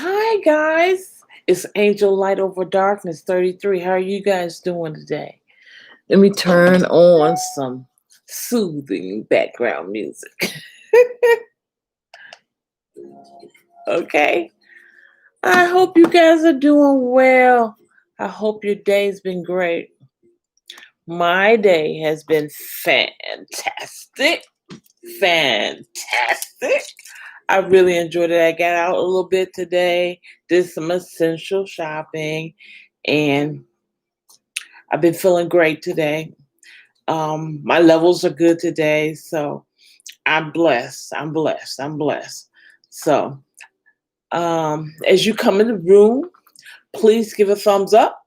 Hi, guys. It's Angel Light Over Darkness 33. How are you guys doing today? Let me turn on some soothing background music. Okay. I hope you guys are doing well. I hope your day's been great. My day has been fantastic. Fantastic. I really enjoyed it. I got out a little bit today, did some essential shopping, and I've been feeling great today. My levels are good today, so I'm blessed. I'm blessed. I'm blessed. So, as you come in the room, please give a thumbs up.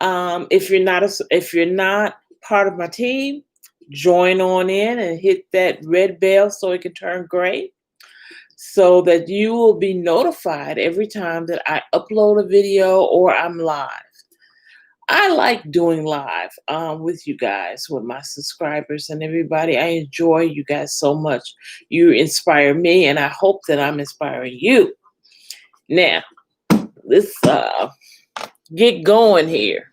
If you're not part of my team, join on in and hit that red bell so it can turn gray, so that you will be notified every time that I upload a video or I'm live. I like doing live with you guys, with my subscribers and everybody. I enjoy you guys so much. You inspire me, and I hope that I'm inspiring you. Now, let's get going here.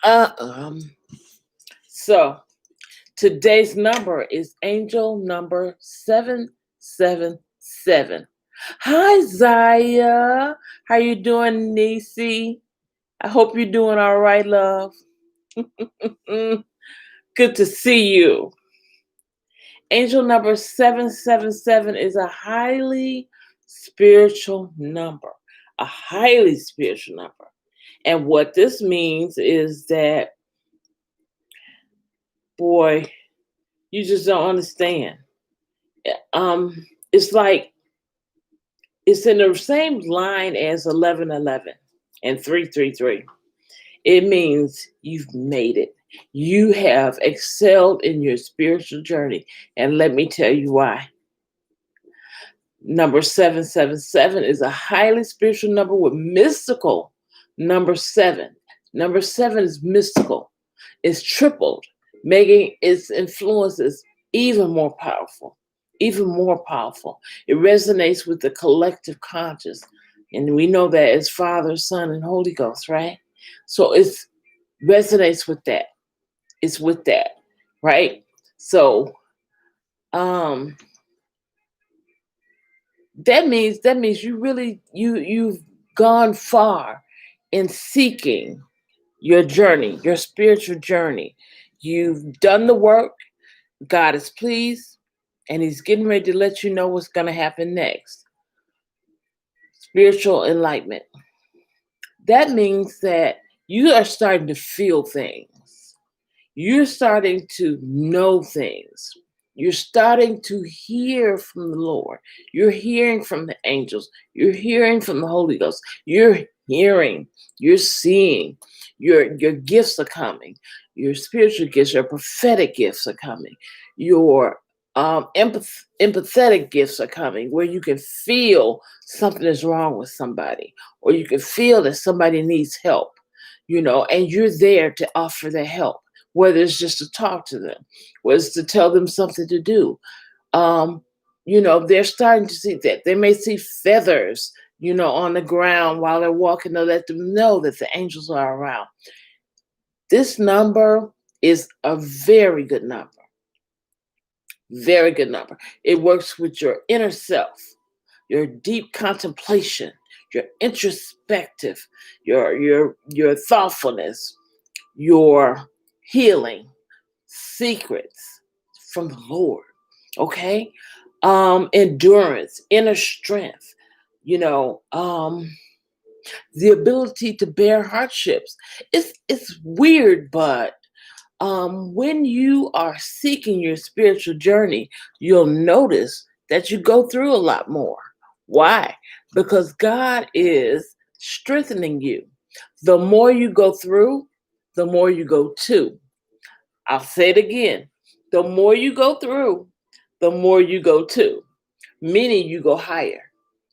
Uh, um, so, today's number is angel number 777. Hi, Zaya. How you doing, Nisi? I hope you're doing all right, love. Good to see you. Angel number 777 is a highly spiritual number. A highly spiritual number. And what this means is that, boy, you just don't understand. It's like it's in the same line as 1111 and 333. It means you've made it. You have excelled in your spiritual journey. And let me tell you why. Number 777 is a highly spiritual number with mystical number seven. Number seven is mystical. It's tripled, making its influences even more powerful. Even more powerful. It resonates with the collective conscious. And we know that as Father, Son, and Holy Ghost, right? So it resonates with that. It's with that, right? So um that means you've gone far in seeking your journey, your spiritual journey. You've done the work. God is pleased, and He's getting ready to let you know what's going to happen next. Spiritual enlightenment. That means that you are starting to feel things. You're starting to know things. You're starting to hear from the Lord. You're hearing from the angels. You're hearing from the Holy Ghost. You're hearing. You're seeing. Your gifts are coming. Your spiritual gifts, your prophetic gifts are coming. Your empathetic gifts are coming, where you can feel something is wrong with somebody, or you can feel that somebody needs help, and you're there to offer the help, whether it's just to talk to them, whether it's to tell them something to do. Um, they're starting to see that. They may see feathers, on the ground while they're walking to let them know that the angels are around. This number is a very good number. Very good number. It works with your inner self, your deep contemplation, your introspective, your thoughtfulness, your healing secrets from the Lord. Okay? Endurance, inner strength, you know, um, the ability to bear hardships. It's weird, but when you are seeking your spiritual journey, you'll notice that you go through a lot more. Why? Because God is strengthening you. The more you go through, the more you go to. I'll say it again. The more you go through, the more you go to. Meaning you go higher.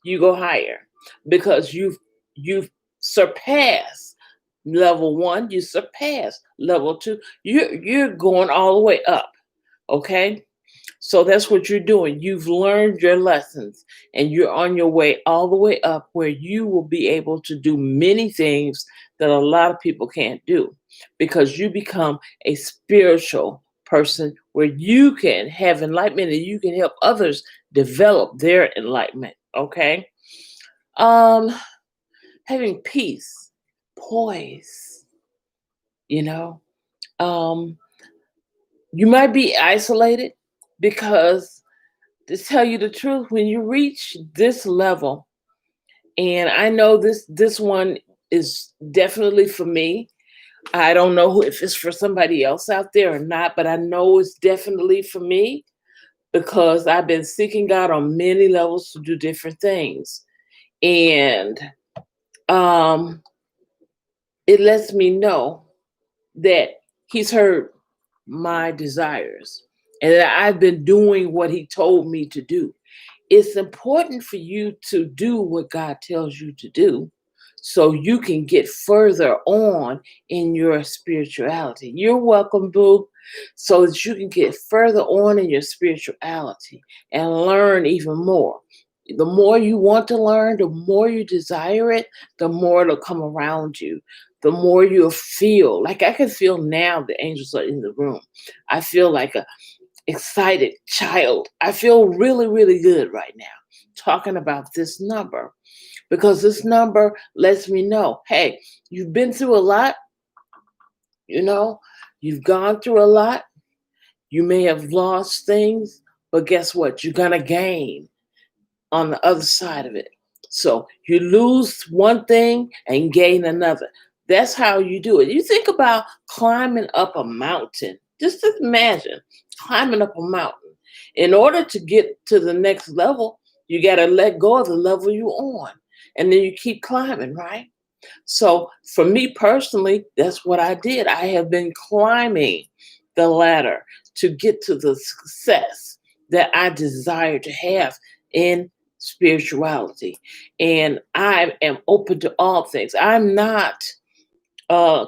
You go higher because you've surpassed level one, you surpass level two. You're going all the way up. Okay. So that's what you're doing. You've learned your lessons and you're on your way all the way up where you will be able to do many things that a lot of people can't do because you become a spiritual person where you can have enlightenment and you can help others develop their enlightenment. Okay. Um, Having peace, poise, you know. Um, you might be isolated because to tell you the truth, when you reach this level, and I know this one is definitely for me. I don't know if it's for somebody else out there or not, but I know it's definitely for me because I've been seeking God on many levels to do different things. And um it lets me know that he's heard my desires and that I've been doing what he told me to do. It's important for you to do what God tells you to do so you can get further on in your spirituality. You're welcome, boo, so that you can get further on in your spirituality and learn even more. The more you want to learn, the more you desire it, the more it'll come around you. The more you'll feel like I can feel now the angels are in the room. I feel like a excited child. I feel really, really good right now talking about this number because this number lets me know, hey, you've been through a lot, you know, you've gone through a lot. You may have lost things, but guess what? You're going to gain on the other side of it. So you lose one thing and gain another. That's how you do it. You think about climbing up a mountain. Just imagine climbing up a mountain. In order to get to the next level, you got to let go of the level you're on. And then you keep climbing, right? So for me personally, that's what I did. I have been climbing the ladder to get to the success that I desire to have in spirituality. And I am open to all things. I'm not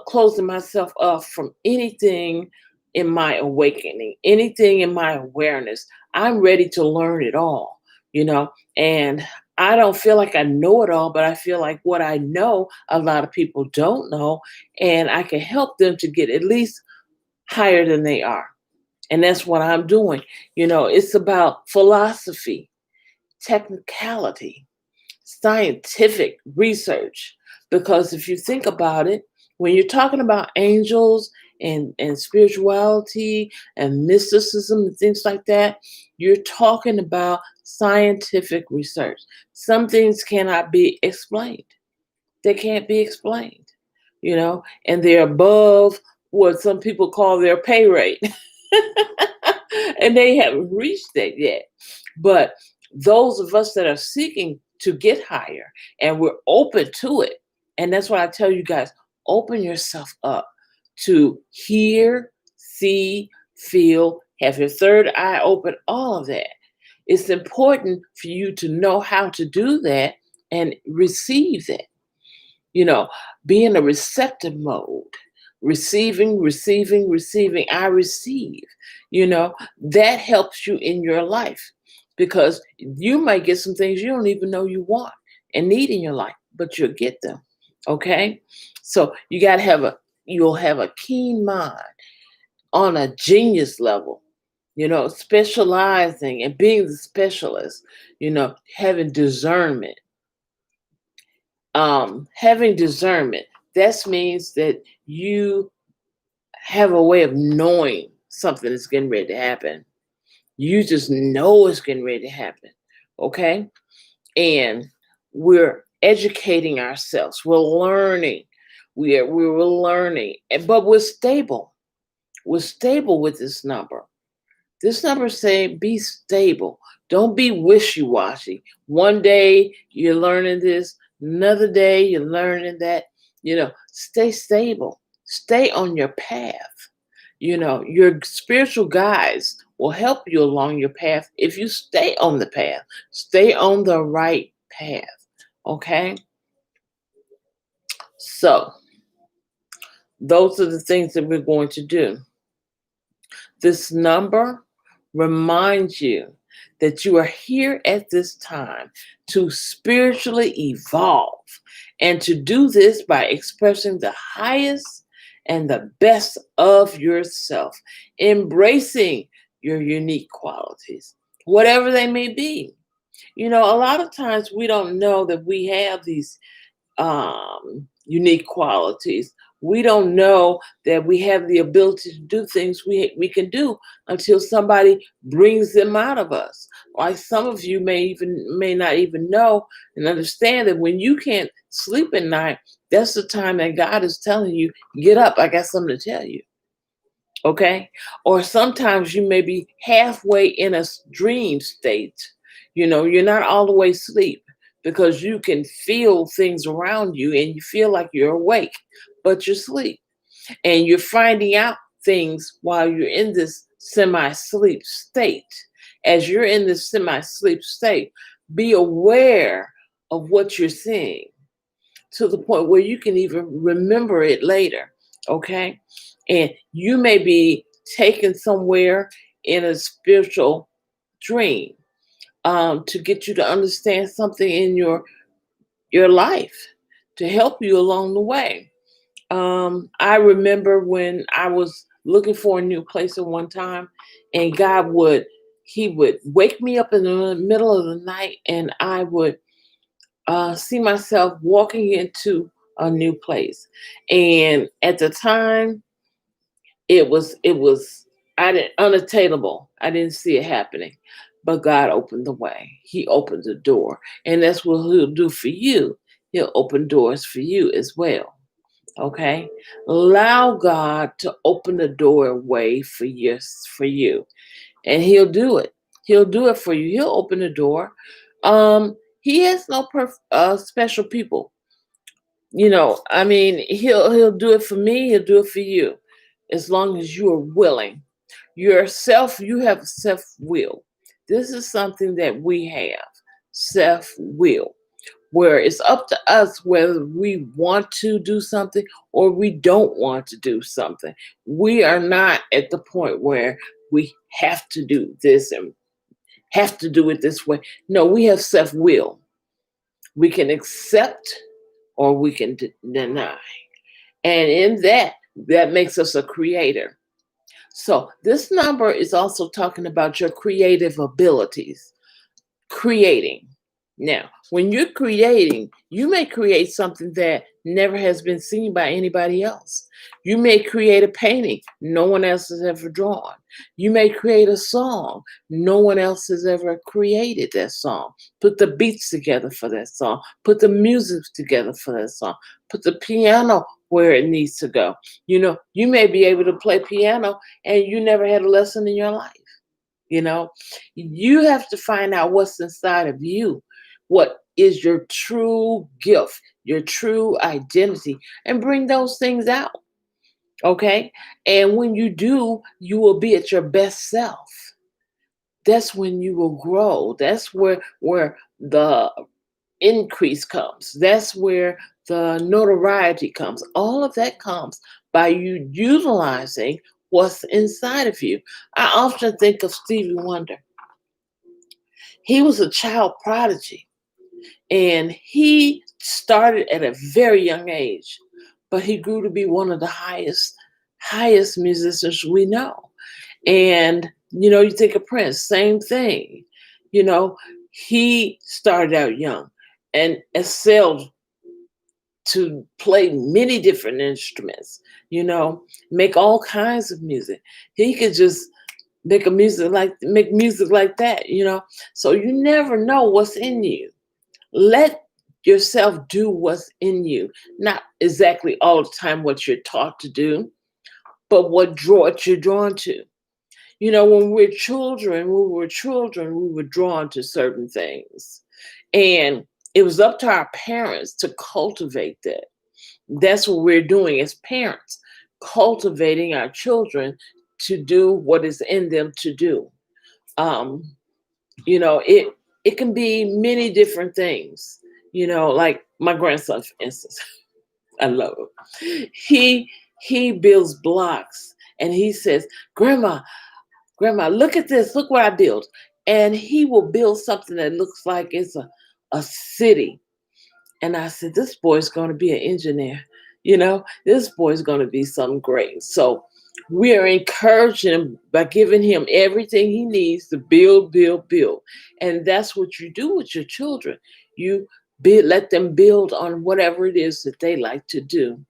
closing myself off from anything in my awakening, anything in my awareness. I'm ready to learn it all, you know, and I don't feel like I know it all, but I feel like what I know, a lot of people don't know, and I can help them to get at least higher than they are. And that's what I'm doing. You know, it's about philosophy, technicality, scientific research. Because if you think about it, when you're talking about angels and spirituality and mysticism and things like that, you're talking about scientific research. Some things cannot be explained. They can't be explained, you know, and they're above what some people call their pay rate. And they haven't reached that yet. But those of us that are seeking to get higher and we're open to it, and that's what I tell you guys, open yourself up to hear, see, feel, have your third eye open, all of that. It's important for you to know how to do that and receive that. You know, be in a receptive mode, receiving, receiving, receiving. I receive, you know, that helps you in your life because you might get some things you don't even know you want and need in your life, but you'll get them. Okay. So you got to you'll have a keen mind on a genius level, you know, specializing and being the specialist, you know, having discernment. Having discernment, that means that you have a way of knowing something is getting ready to happen. You just know it's getting ready to happen. Okay. And we're educating ourselves. We're learning. We're learning. But we're stable. We're stable with this number. This number saying be stable. Don't be wishy-washy. One day you're learning this, another day you're learning that. You know, stay stable. Stay on your path. You know, your spiritual guides will help you along your path if you stay on the path. Stay on the right path. Okay? So, those are the things that we're going to do. This number remind you that you are here at this time to spiritually evolve and to do this by expressing the highest and the best of yourself, embracing your unique qualities, whatever they may be. You know, a lot of times we don't know that we have these unique qualities. We don't know that we have the ability to do things we can do until somebody brings them out of us. Like some of you may not even know and understand that when you can't sleep at night, that's the time that God is telling you, get up, I got something to tell you. Okay? Or sometimes you may be halfway in a dream state. You know, you're not all the way asleep because you can feel things around you and you feel like you're awake, but you're asleep. And you're finding out things while you're in this semi sleep state. As you're in this semi sleep state, be aware of what you're seeing to the point where you can even remember it later. Okay. And you may be taken somewhere in a spiritual dream to get you to understand something in your life to help you along the way. I remember when I was looking for a new place at one time, and He would wake me up in the middle of the night, and I would see myself walking into a new place. And at the time, it was I didn't unattainable. I didn't see it happening. But God opened the way. He opened the door. And that's what he'll do for you. He'll open doors for you as well. Okay? Allow God to open the doorway for you. And he'll do it. He'll do it for you. He'll open the door. He has no special people. You know, I mean, he'll do it for me, he'll do it for you, as long as you are willing. You have self will. This is something that we have, self will, where it's up to us whether we want to do something or we don't want to do something. We are not at the point where we have to do this and have to do it this way. No, we have self will. We can accept or we can deny. And in that, that makes us a creator. So this number is also talking about your creative abilities, creating. Now, when you're creating, you may create something that never has been seen by anybody else. You may create a painting no one else has ever drawn. You may create a song no one else has ever created that song. Put the beats together for that song. Put the music together for that song. Put the piano where it needs to go. You know, you may be able to play piano and you never had a lesson in your life. You know, you have to find out what's inside of you, what is your true gift, your true identity, and bring those things out. Okay. And when you do, you will be at your best self. That's when you will grow. That's where the increase comes. That's where the notoriety comes. All of that comes by you utilizing what's inside of you. I often think of Stevie Wonder. He was a child prodigy and he started at a very young age, but he grew to be one of the highest musicians we know. And you know, you think of Prince, same thing. You know, he started out young and excelled to play many different instruments, you know, make all kinds of music. He could just make music like that, you know. So you never know what's in you. Let yourself do what's in you, not exactly all the time what you're taught to do, but what you're drawn to. You know, when we were drawn to certain things. And it was up to our parents to cultivate that. That's what we're doing as parents, cultivating our children to do what is in them to do. Um, you know, it can be many different things. You know, like my grandson, for instance, I love him. He builds blocks and he says, "Grandma, Grandma, look at this. Look what I built. And he will build something that looks like it's a city. And I said, this boy's going to be an engineer. This boy's going to be something great. So we are encouraging him by giving him everything he needs to build, build, build. And that's what you do with your children. You let them build on whatever it is that they like to do.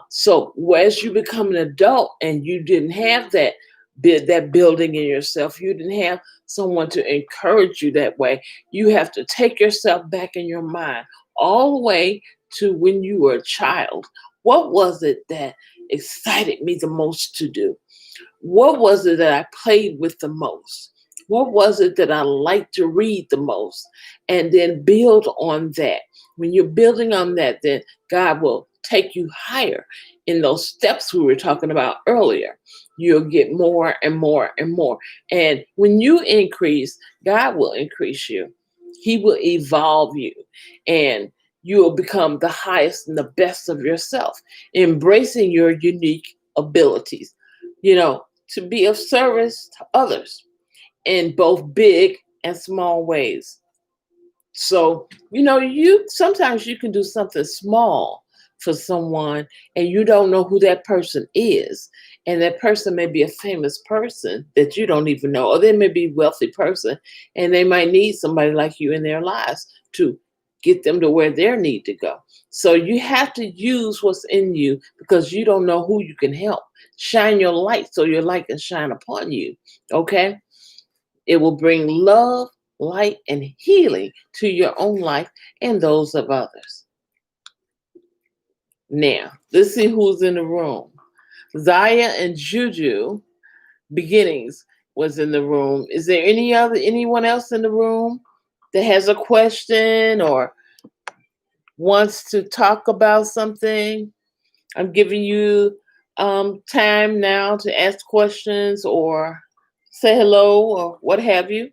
So as you become an adult and you didn't have that building in yourself, you didn't have someone to encourage you that way. You have to take yourself back in your mind all the way to when you were a child. What was it that excited me the most to do? What was it that I played with the most? What was it that I liked to read the most? And then build on that. When you're building on that, then God will take you higher in those steps we were talking about earlier. You'll get more and more and more. And when you increase, God will increase you. He will evolve you. And you will become the highest and the best of yourself, embracing your unique abilities, to be of service to others in both big and small ways. So, you sometimes you can do something small for someone and you don't know who that person is. And that person may be a famous person that you don't even know, or they may be a wealthy person and they might need somebody like you in their lives to get them to where they need to go. So you have to use what's in you because you don't know who you can help. Shine your light so your light can shine upon you. Okay? It will bring love, light, and healing to your own life and those of others. Now, let's see who's in the room. Zaya and Juju Beginnings was in the room. Is there anyone else in the room that has a question or wants to talk about something? I'm giving you time now to ask questions or say hello or what have you.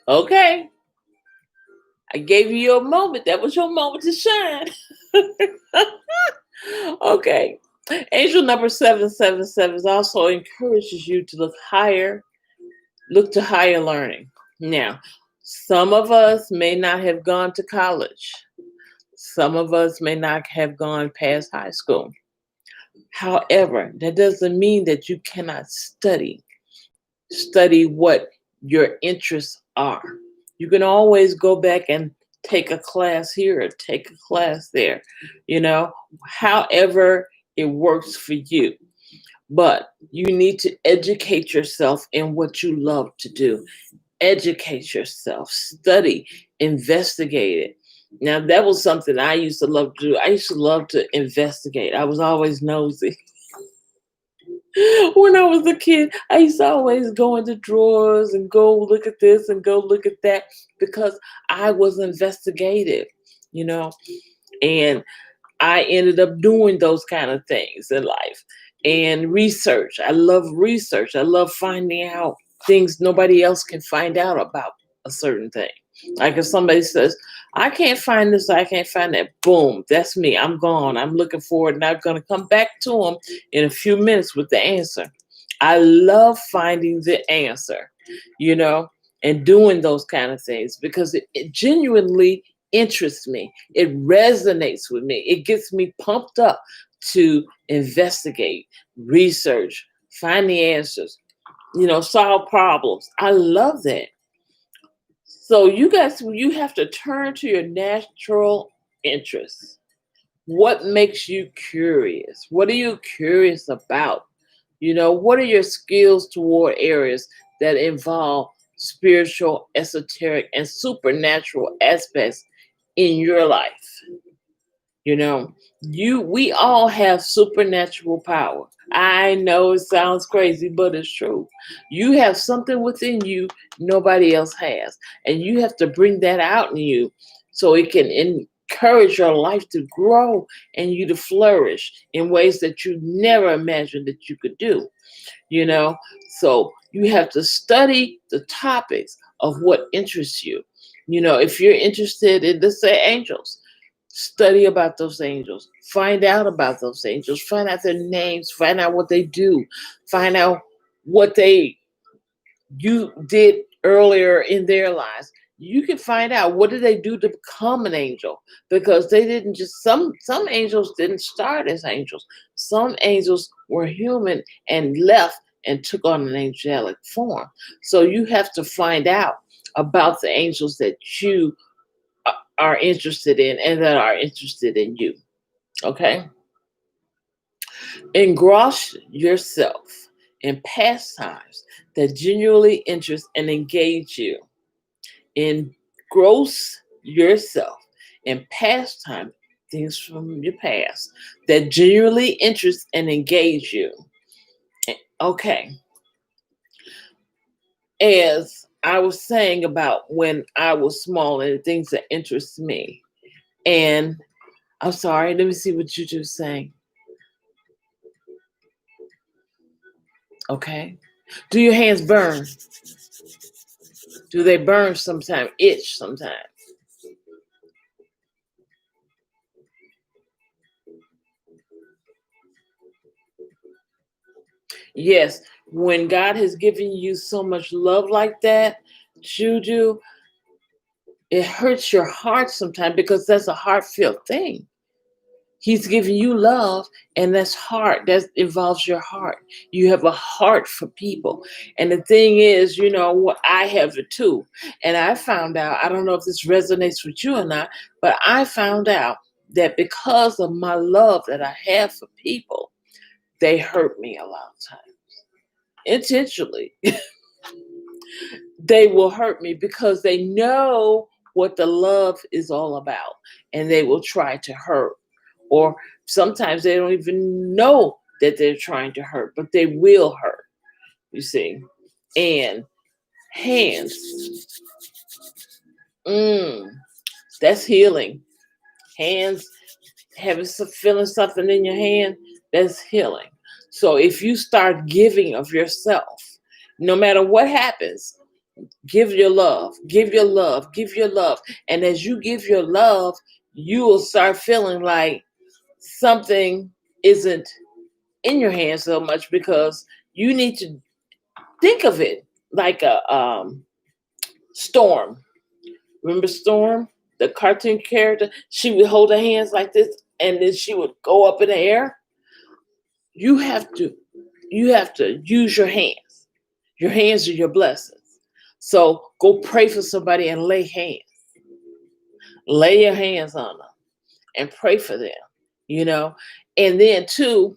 Okay. I gave you your moment. That was your moment to shine. Okay. Angel number 777 also encourages you to look to higher learning. Now, some of us may not have gone to college. Some of us may not have gone past high school. However, that doesn't mean that you cannot study. Study what your interests are. You can always go back and take a class here or take a class there, however it works for you. But you need to educate yourself in what you love to do. Educate yourself, study, investigate it. Now, that was something I used to love to do. I used to love to investigate. I was always nosy. When I was a kid, I used to always go into drawers and go look at this and go look at that because I was investigative, and I ended up doing those kind of things in life. And research. I love research. I love finding out things nobody else can find out about a certain thing. Like if somebody says, I can't find this, I can't find that, boom, that's me. I'm gone. I'm looking for it and I'm going to come back to them in a few minutes with the answer. I love finding the answer, and doing those kind of things because it genuinely interests me. It resonates with me. It gets me pumped up to investigate, research, find the answers, solve problems. I love that. So you have to turn to your natural interests. What makes you curious? What are you curious about? What are your skills toward areas that involve spiritual, esoteric, and supernatural aspects in your life? We all have supernatural power. I know it sounds crazy, but it's true. You have something within you nobody else has, and you have to bring that out in you so it can encourage your life to grow and you to flourish in ways that you never imagined that you could do, you know? So you have to study the topics of what interests you. You know, if you're interested in, let's say, angels, study about those angels, find out about those angels, find out their names, find out what they do, find out what they you did earlier in their lives. You can find out what did they do to become an angel, because they didn't just some angels didn't start as angels. Some angels were human and left and took on an angelic form. So you have to find out about the angels that you are interested in and that are interested in you. Okay? Engross yourself in pastimes that genuinely interest and engage you. Engross yourself in pastime, things from your past that genuinely interest and engage you. Okay. As I was saying about when I was small and the things that interest me. And I'm sorry, let me see what you just saying. Okay. Do your hands burn? Do they burn sometimes? Itch sometimes? Yes. When God has given you so much love like that, Juju, it hurts your heart sometimes because that's a heartfelt thing. He's giving you love, and that's heart. That involves your heart. You have a heart for people. And the thing is, you know, what I have it too. And I found out, I don't know if this resonates with you or not, but I found out that because of my love that I have for people, they hurt me a lot of times. Intentionally. They will hurt me because they know what the love is all about, and they will try to hurt. Or sometimes they don't even know that they're trying to hurt, but they will hurt, you see. And hands, mm, that's healing. Hands, feeling something in your hand, that's healing. So if you start giving of yourself, no matter what happens, give your love, give your love, give your love. And as you give your love, you will start feeling like something isn't in your hand so much, because you need to think of it like a Storm. Remember Storm, the cartoon character? She would hold her hands like this, and then she would go up in the air. You have to, you have to use your hands. Your hands are your blessings. So go pray for somebody and lay hands. Lay your hands on them and pray for them. You know, and then too,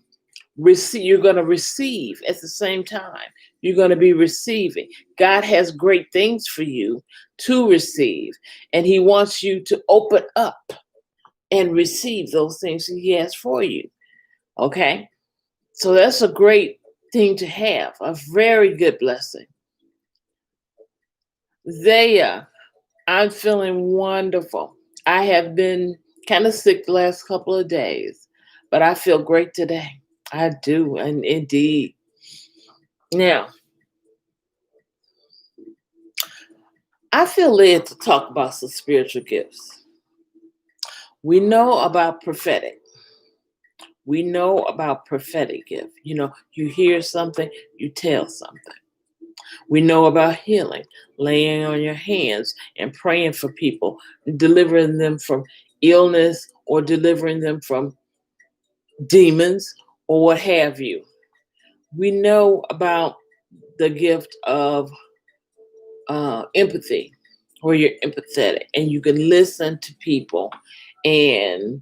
receive. You're going to receive at the same time. You're going to be receiving. God has great things for you to receive, and He wants you to open up and receive those things He has for you. Okay, so that's a great thing to have, a very good blessing. There, I'm feeling wonderful. I have been kind of sick the last couple of days, but I feel great today. I do, and indeed. Now, I feel led to talk about some spiritual gifts. We know about prophetic. We know about prophetic gift. You know, you hear something, you tell something. We know about healing, laying on your hands and praying for people, delivering them from illness or delivering them from demons or what have you. We know about the gift of empathy, where you're empathetic and you can listen to people and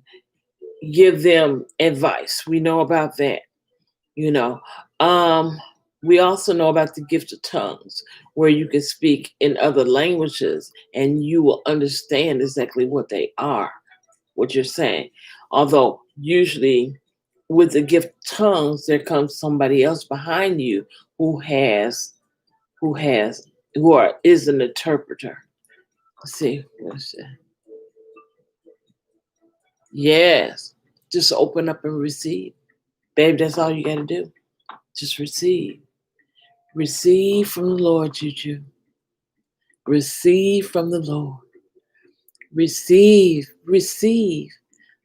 give them advice. We know about that, you know. Um, we also know about the gift of tongues, where you can speak in other languages and you will understand exactly what they are, what you're saying. Although usually with the gift of tongues, there comes somebody else behind you who has who has is an interpreter. Let's see. Let's see. Yes. Just open up and receive. Babe, that's all you got to do. Just receive. Receive from the Lord, Juju. Receive from the Lord. Receive. Receive.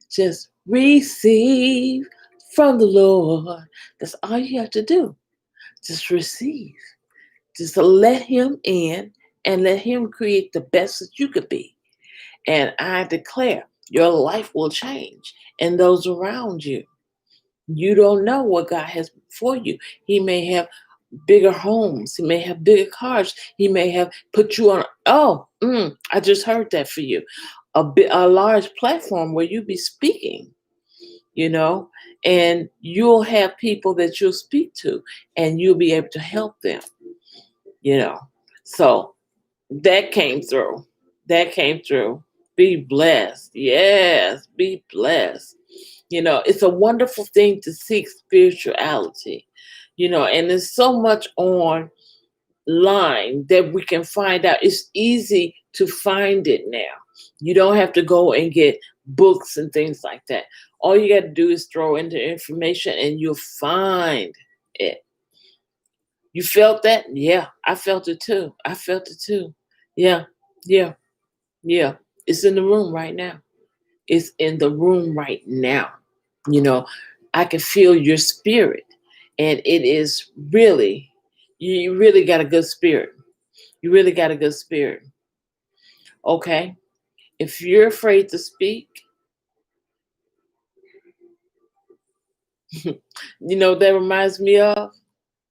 Just receive from the Lord. That's all you have to do. Just receive. Just let Him in and let Him create the best that you could be. And I declare your life will change and those around you. You don't know what God has for you. He may have bigger homes. He may have bigger cars. He may have put you on. I just heard that for you. A large platform where you be speaking, you know, and you'll have people that you'll speak to and you'll be able to help them, you know. So that came through. That came through. Be blessed. Yes, be blessed. You know, it's a wonderful thing to seek spirituality, you know, and there's so much online that we can find out. It's easy to find it now. You don't have to go and get books and things like that. All you got to do is throw in the information and you'll find it. You felt that? Yeah, I felt it too. I felt it too. Yeah, yeah, yeah. It's in the room right now. It's in the room right now. You know, I can feel your spirit, and it is really, you really got a good spirit. You really got a good spirit. Okay. If you're afraid to speak, that reminds me of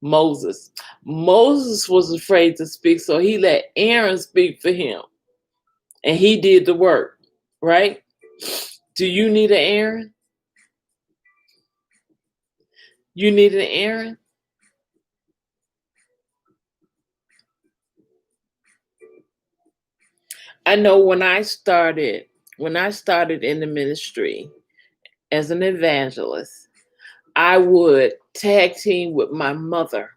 Moses. Moses was afraid to speak, so he let Aaron speak for him, and he did the work, right? Do you need an Aaron? You need an Aaron? I know when I started in the ministry as an evangelist, I would tag team with my mother.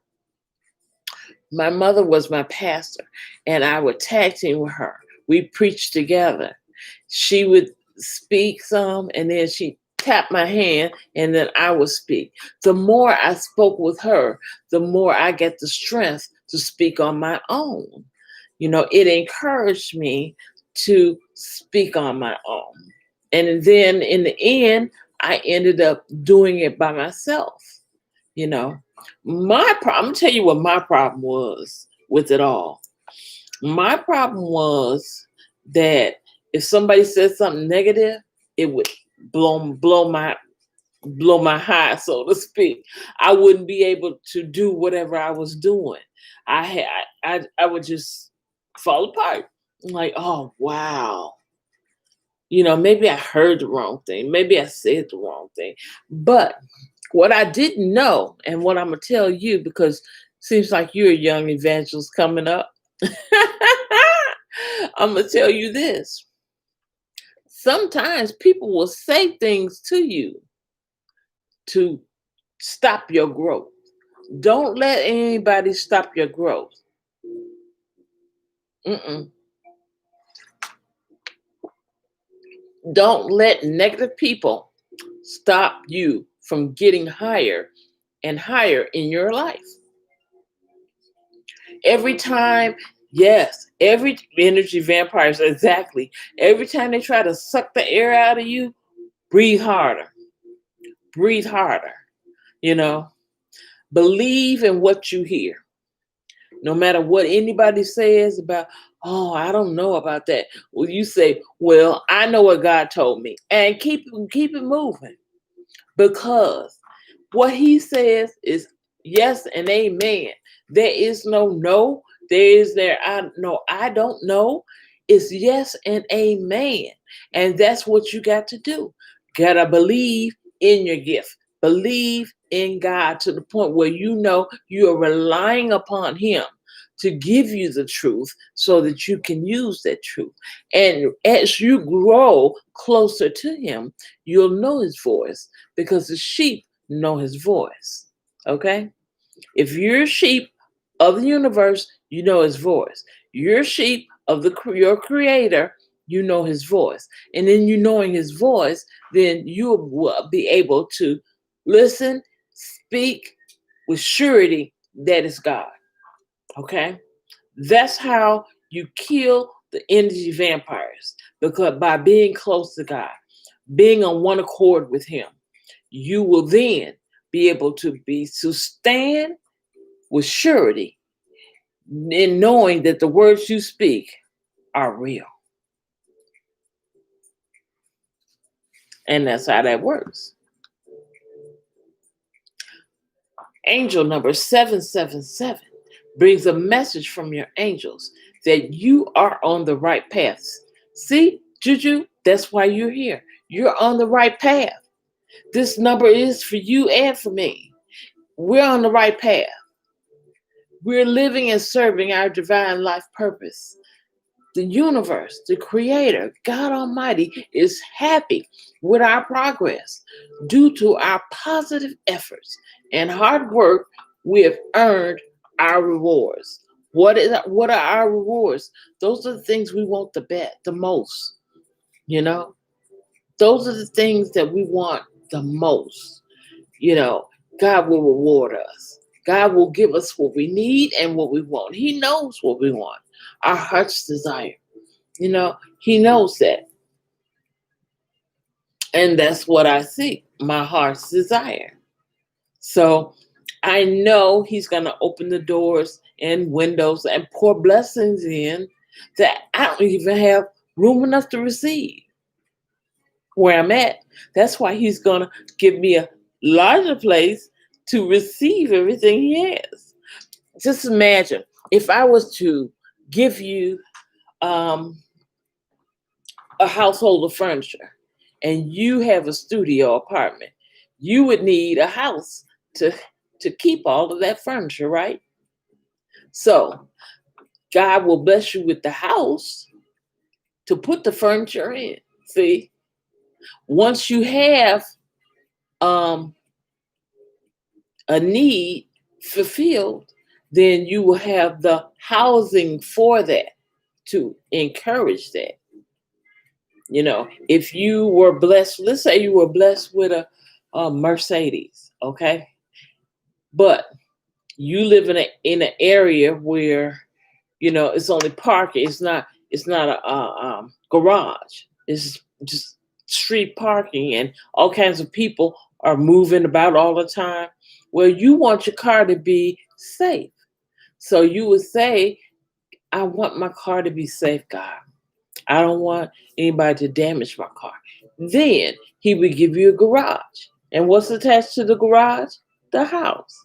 My mother was my pastor, and I would tag team with her. We preached together. She would speak some, and then she tap my hand, and then I would speak. The more I spoke with her, the more I get the strength to speak on my own. It encouraged me to speak on my own. And then in the end, I ended up doing it by myself. You know, I'm gonna tell you what my problem was with it all. My problem was that if somebody said something negative, it would blow my high, so to speak. I wouldn't be able to do whatever I was doing. I would just fall apart. I'm like, oh wow. Maybe I heard the wrong thing. Maybe I said the wrong thing. But what I didn't know, and what I'm gonna tell you, because seems like you're a young evangelist coming up. I'm gonna tell you this. Sometimes people will say things to you to stop your growth. Don't let anybody stop your growth. Mm-mm. Don't let negative people stop you from getting higher and higher in your life. Every time, yes, every energy vampires, exactly. Every time they try to suck the air out of you, breathe harder. Breathe harder. You know, believe in what you hear. No matter what anybody says about, oh, I don't know about that. Well, you say, well, I know what God told me, and keep it moving, because what He says is yes and amen. There is no. There is there. I don't know. It's yes and amen, and that's what you got to do. Gotta believe in your gift. Believe in God to the point where you are relying upon Him to give you the truth so that you can use that truth. And as you grow closer to Him, you'll know His voice, because the sheep know His voice. Okay? If you're a sheep of the universe, you know His voice. You're a sheep of your Creator, You know his voice. And then you knowing his voice, then you will be able to listen, speak with surety that is God. Okay? That's how you kill the energy vampires, because by being close to God, being on one accord with him, you will then be able to stand with surety in knowing that the words you speak are real. And that's how that works. Angel number 777 brings a message from your angels that you are on the right path. See, Juju, that's why you're here. You're on the right path. This number is for you and for me. We're on the right path. We're living and serving our divine life purpose. The universe, the creator, God Almighty is happy with our progress. Due to our positive efforts and hard work, we have earned our rewards. What are our rewards? Those are the things we want the most, you know? Those are the things that we want the most. You know, God will reward us. God will give us what we need and what we want. He knows what we want, our heart's desire. You know, he knows that. And that's what I seek, my heart's desire. So I know he's going to open the doors and windows and pour blessings in that I don't even have room enough to receive where I'm at. That's why he's going to give me a larger place to receive everything he has. Just imagine if I was to give you a household of furniture and you have a studio apartment, you would need a house to keep all of that furniture, right? So God will bless you with the house to put the furniture in. See, once you have um, a need fulfilled, then you will have the housing for that to encourage that. You know, if you were blessed, let's say you were blessed with a Mercedes, okay, but you live in an area where it's only parking. It's not a garage. It's just street parking, and all kinds of people are moving about all the time. Well, you want your car to be safe, so you would say, "I want my car to be safe, God. I don't want anybody to damage my car." Then he would give you a garage. And what's attached to the garage? The house.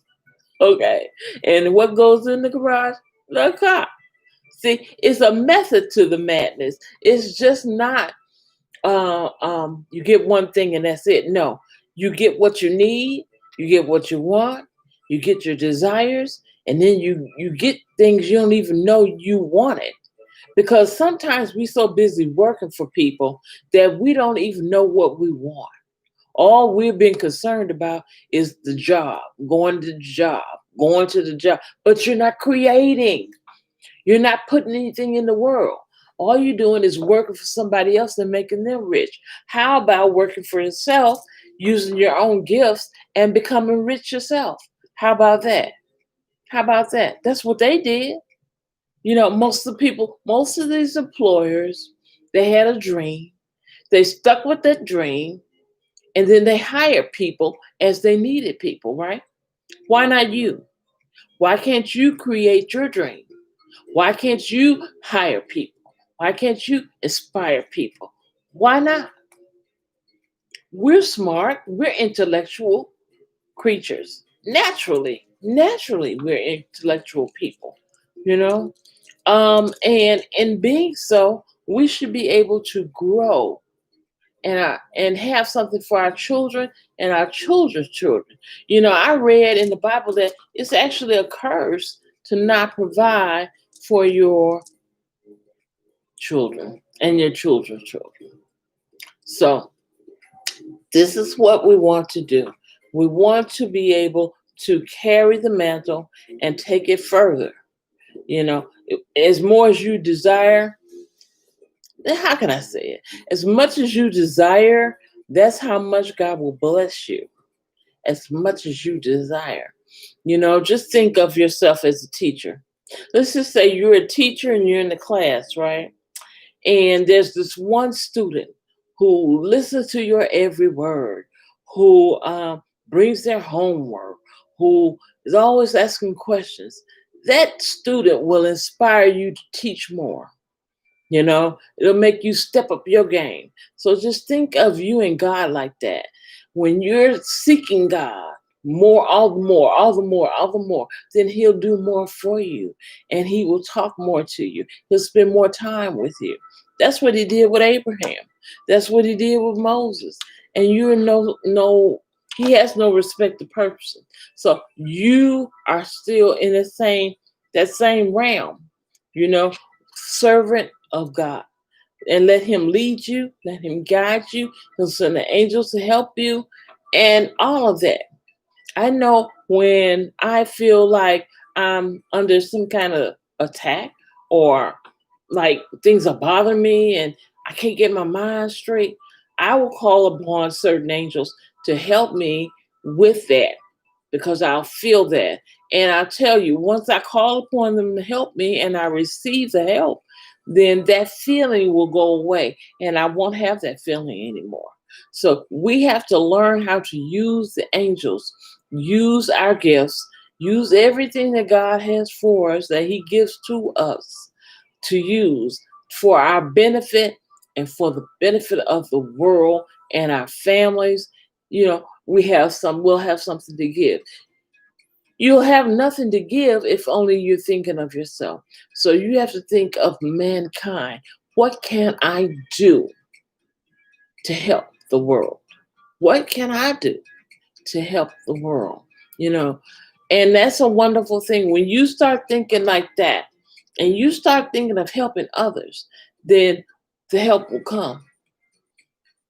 Okay. And what goes in the garage? The car. See, it's a method to the madness. It's just not you get one thing and that's it. No. You get what you need, you get what you want, you get your desires, and then you get things you don't even know you wanted. Because sometimes we're so busy working for people that we don't even know what we want. All we've been concerned about is the job, going to the job, going to the job. But you're not creating. You're not putting anything in the world. All you're doing is working for somebody else and making them rich. How about working for yourself, using your own gifts and becoming rich yourself? How about that? How about that? That's what they did. Most of the people, most of these employers, they had a dream. They stuck with that dream, and then they hired people as they needed people, right? Why not you? Why can't you create your dream? Why can't you hire people? Why can't you inspire people? Why not? We're smart, we're intellectual creatures. Naturally, we're intellectual people, you know? And in being so, we should be able to grow and have something for our children and our children's children. I read in the Bible that it's actually a curse to not provide for your children and your children's children. So this is what we want to do. We want to be able to carry the mantle and take it further. As more as you desire, how can I say it? As much as you desire, that's how much God will bless you. As much as you desire. Just think of yourself as a teacher. Let's just say you're a teacher and you're in the class, right? And there's this one student who listens to your every word, who brings their homework, who is always asking questions. That student will inspire you to teach more. It'll make you step up your game. So just think of you and God like that. When you're seeking God more, all the more, all the more, all the more, then He'll do more for you and He will talk more to you. He'll spend more time with you. That's what He did with Abraham. That's what He did with Moses. And you're no, He has no respect to person. So you are still in that same realm, you know, servant of God. And let Him lead you, let Him guide you. He'll send the angels to help you, and all of that. I know when I feel like I'm under some kind of attack, or like things are bothering me and I can't get my mind straight, I will call upon certain angels to help me with that, because I'll feel that. And I'll tell you, once I call upon them to help me and I receive the help, then that feeling will go away and I won't have that feeling anymore. So we have to learn how to use the angels, use our gifts, use everything that God has for us, that He gives to us, to use for our benefit and for the benefit of the world and our families. We'll have something to give. You'll have nothing to give if only you're thinking of yourself. So you have to think of mankind. What can I do to help the world? What can I do to help the world? You know, and that's a wonderful thing. When you start thinking like that and you start thinking of helping others, then the help will come.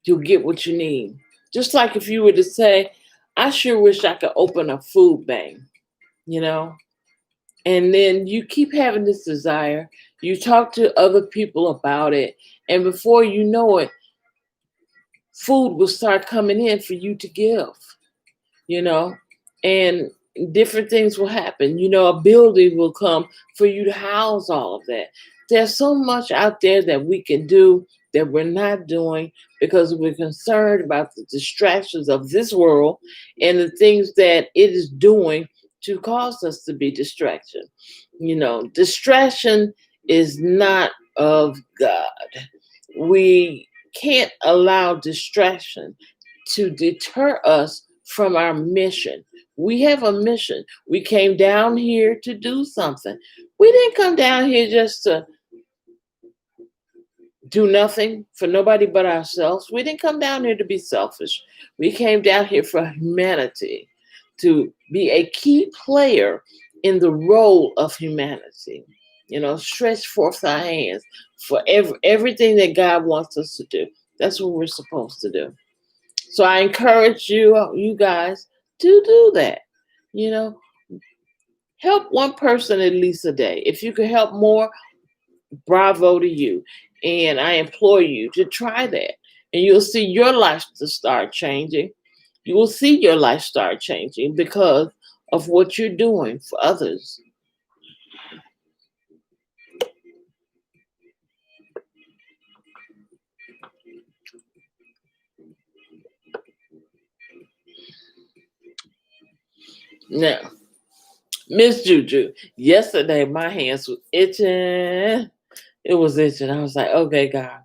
You'll get what you need. Just like if you were to say, I sure wish I could open a food bank, you know, and then you keep having this desire. You talk to other people about it, and before you know it, food will start coming in for you to give, you know, and different things will happen. A building will come for you to house all of that. There's so much out there that we can do that we're not doing because we're concerned about the distractions of this world and the things that it is doing to cause us to be distracted. Distraction is not of God. We can't allow distraction to deter us from our mission. We have a mission. We came down here to do something. We didn't come down here just to do nothing for nobody but ourselves. We didn't come down here to be selfish. We came down here for humanity, to be a key player in the role of humanity. Stretch forth our hands for everything that God wants us to do. That's what we're supposed to do. So I encourage you guys to do that. You know, help one person at least a day. If you can help more, bravo to you. And I implore you to try that. And you'll see your life to start changing. You will see your life start changing because of what you're doing for others. Now, Miss Juju, yesterday my hands was itching. It was itching. I was like, okay, God,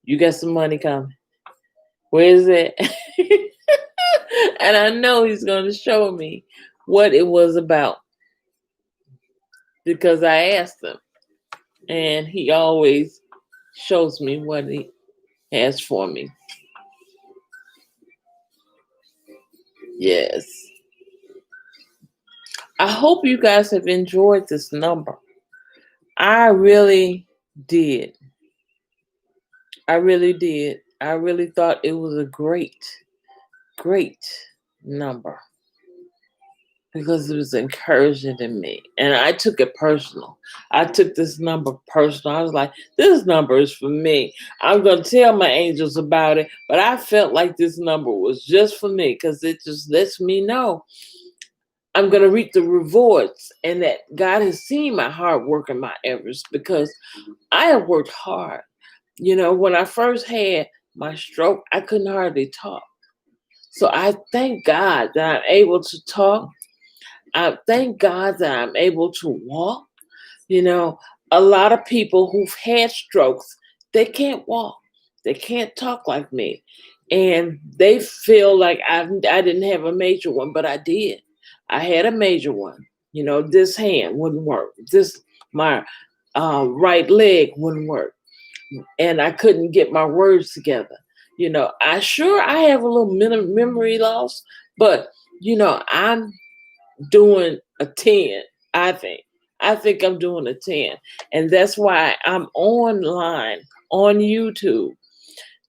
you got some money coming. Where is it? And I know He's going to show me what it was about because I asked Him. And He always shows me what He has for me. Yes. I hope you guys have enjoyed this number. I really did. I really did. I really thought it was a great, great number because it was encouraging to me. And I took it personal. I took this number personal. I was like, this number is for me. I'm going to tell my angels about it. But I felt like this number was just for me because it just lets me know I'm going to reap the rewards and that God has seen my hard work and my efforts because I have worked hard. You know, when I first had my stroke, I couldn't hardly talk. So I thank God that I'm able to talk. I thank God that I'm able to walk. You know, a lot of people who've had strokes, they can't walk. They can't talk like me. And they feel like I didn't have a major one, but I did. I had a major one. You know, this hand wouldn't work. My right leg wouldn't work. And I couldn't get my words together. You know, I have a little memory loss, but I'm doing a 10, I think. I think I'm doing a 10. And that's why I'm online on YouTube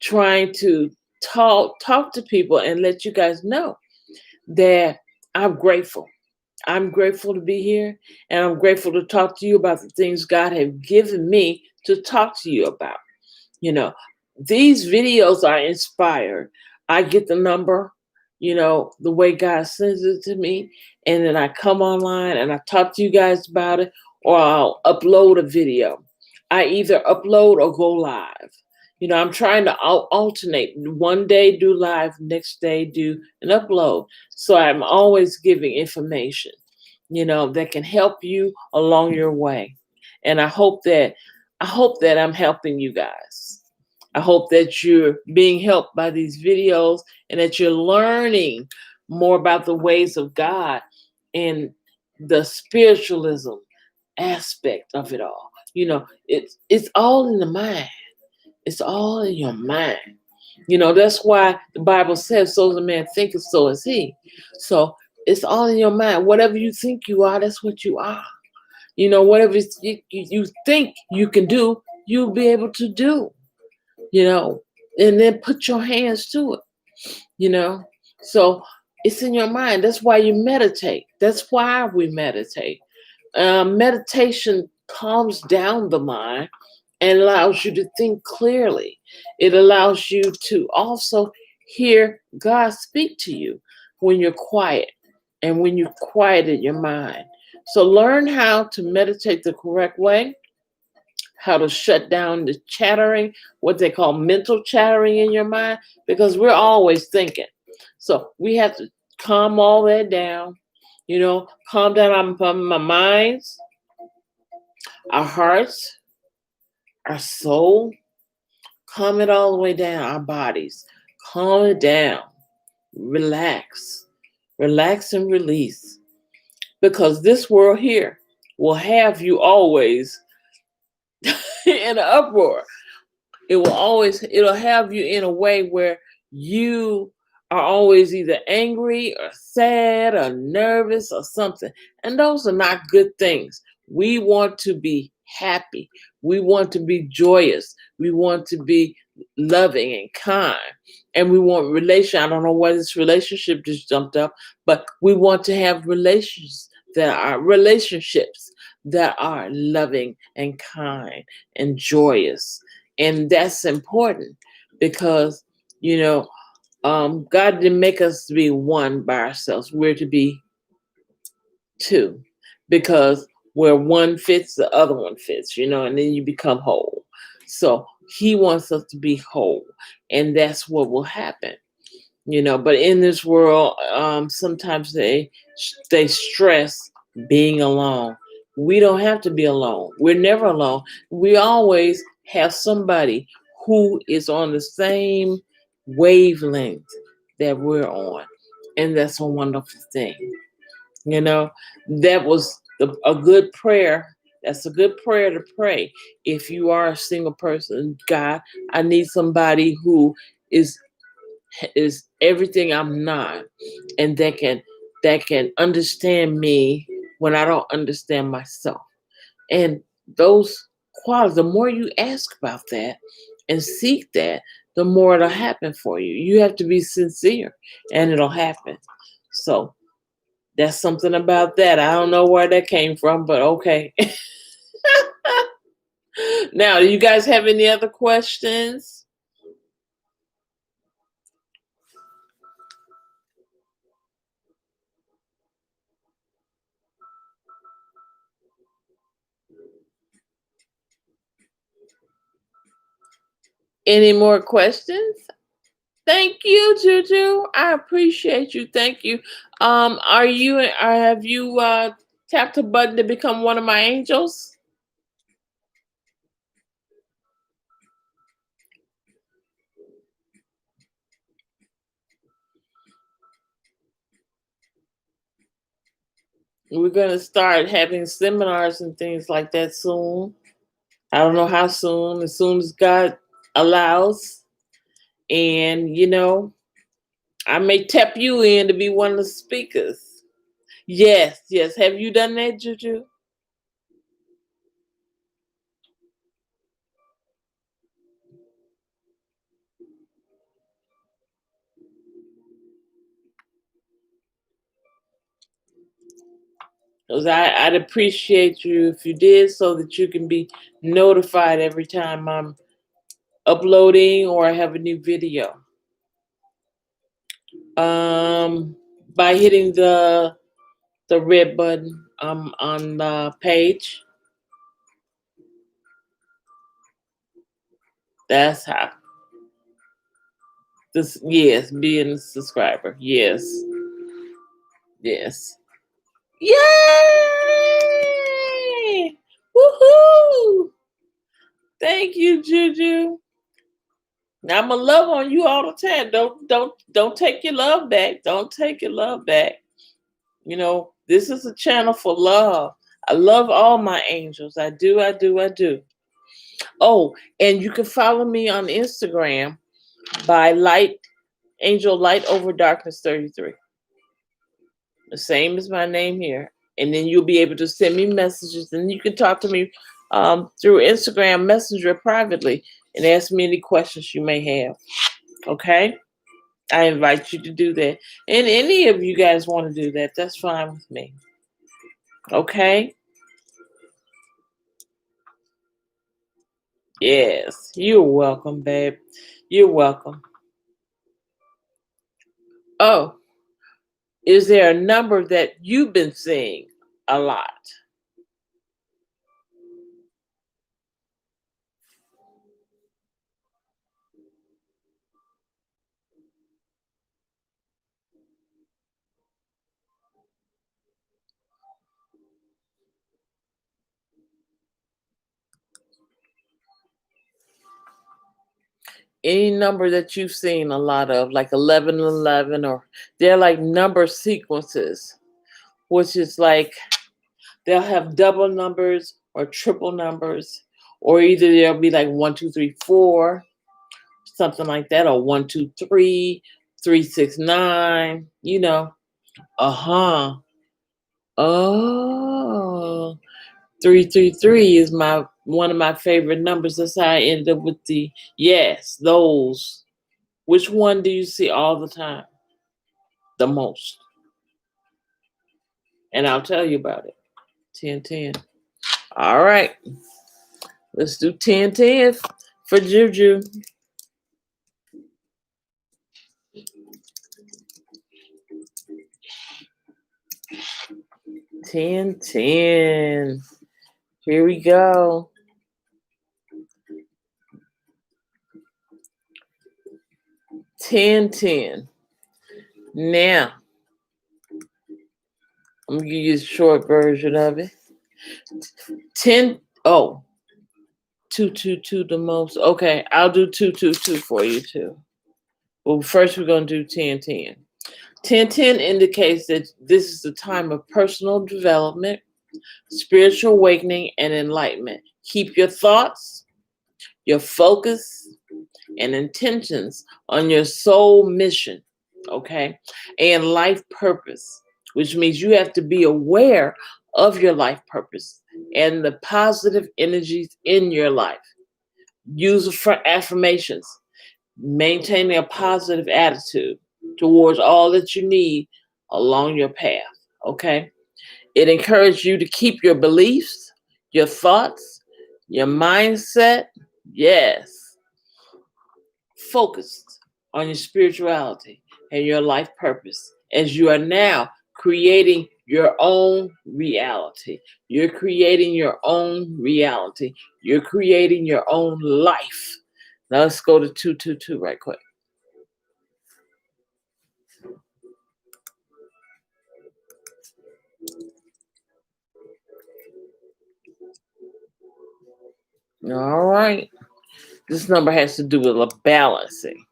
trying to talk to people and let you guys know that I'm grateful. I'm grateful to be here and I'm grateful to talk to you about the things God has given me to talk to you about. You know, these videos are inspired. I get the number, the way God sends it to me, and then I come online and I talk to you guys about it, or I'll upload a video. I either upload or go live. I'm trying to alternate. One day do live, next day do an upload. So I'm always giving information, that can help you along your way. And I hope that I'm helping you guys. I hope that you're being helped by these videos and that you're learning more about the ways of God and the spiritualism aspect of it all. It's all in the mind. It's all in your mind. That's why the Bible says, so as a man thinketh, so is he. So it's all in your mind. Whatever you think you are, that's what you are. Whatever you think you can do, you'll be able to do, you know, and then put your hands to it, you know. So it's in your mind. That's why you meditate. That's why we meditate. Meditation calms down the mind and allows you to think clearly. It allows you to also hear God speak to you when you're quiet and when you quieted your mind. So learn how to meditate the correct way, how to shut down the chattering, what they call mental chattering in your mind, because we're always thinking. So we have to calm all that down, calm down my minds, our hearts, our soul, calm it all the way down, our bodies, calm it down, relax, relax and release. Because this world here will have you always in an uproar. It'll have you in a way where you are always either angry or sad or nervous or something. And those are not good things. We want to be happy. We want to be joyous. We want to be loving and kind. And we want I don't know why this relationship just jumped up, but we want to have relationships that are loving and kind and joyous. And that's important because, God didn't make us to be one by ourselves. We're to be two because where one fits, the other one fits, and then you become whole. So he wants us to be whole, and that's what will happen. But in this world, sometimes they stress being alone. We don't have to be alone. We're never alone. We always have somebody who is on the same wavelength that we're on, and that's a wonderful thing. That was a good prayer. That's a good prayer to pray if you are a single person. God, I need somebody who is everything I'm not, and that can understand me when I don't understand myself. And those qualities, the more you ask about that and seek that, the more it'll happen for you. You have to be sincere and it'll happen. So That's something about that. I don't know where that came from, but okay. Now, do you guys have any other questions? Any more questions? Thank you, Juju. I appreciate you. Thank you. Are you? Have you tapped a button to become one of my angels? We're gonna start having seminars and things like that soon. I don't know how soon. As soon as God allows, and I may tap you in to be one of the speakers. Yes, yes. Have you done that, Juju? 'Cause I'd appreciate you if you did so that you can be notified every time I'm uploading or I have a new video. Um, by hitting the red button on the page. That's how. This yes, being a subscriber. Yes. Yes. Yay! Woohoo! Thank you, Juju. Now I'm gonna love on you all the time. Don't take your love back. Don't take your love back. This is a channel for love. I love all my angels. I do, I do, I do. Oh, and you can follow me on Instagram by Angel Light Over Darkness 33. The same as my name here. And then you'll be able to send me messages and you can talk to me through Instagram Messenger privately and ask me any questions you may have. Okay? I invite you to do that. And any of you guys want to do that, that's fine with me. Okay? Yes. You're welcome, babe. You're welcome. Oh, is there a number that you've been seeing a lot? Any number that you've seen a lot of, like 1111, or they're like number sequences, which is like they'll have double numbers or triple numbers, or either they'll be like 1, 2, 3, 4, something like that, or 1, 2, 3, 3, 6, 9. Uh-huh. Oh, 333 is my one of my favorite numbers. That's how I ended up with those. Which one do you see all the time? The most? And I'll tell you about it. 1010. All right. Let's do 1010 for Juju. 1010. Here we go. 1010. Now, I'm gonna give you the short version of it. 10. Oh, 222 the most. Okay, I'll do 222 for you too. Well, first we're gonna do 1010. 1010 indicates that this is the time of personal development, spiritual awakening, and enlightenment. Keep your thoughts, your focus, and intentions on your soul mission, okay, and life purpose, which means you have to be aware of your life purpose and the positive energies in your life. Use for affirmations, maintaining a positive attitude towards all that you need along your path. Okay. It encourages you to keep your beliefs, your thoughts, your mindset, yes, focused on your spirituality and your life purpose as you are now creating your own reality. You're creating your own reality. You're creating your own life. Now let's go to 222 right quick. All right. This number has to do with a balancing.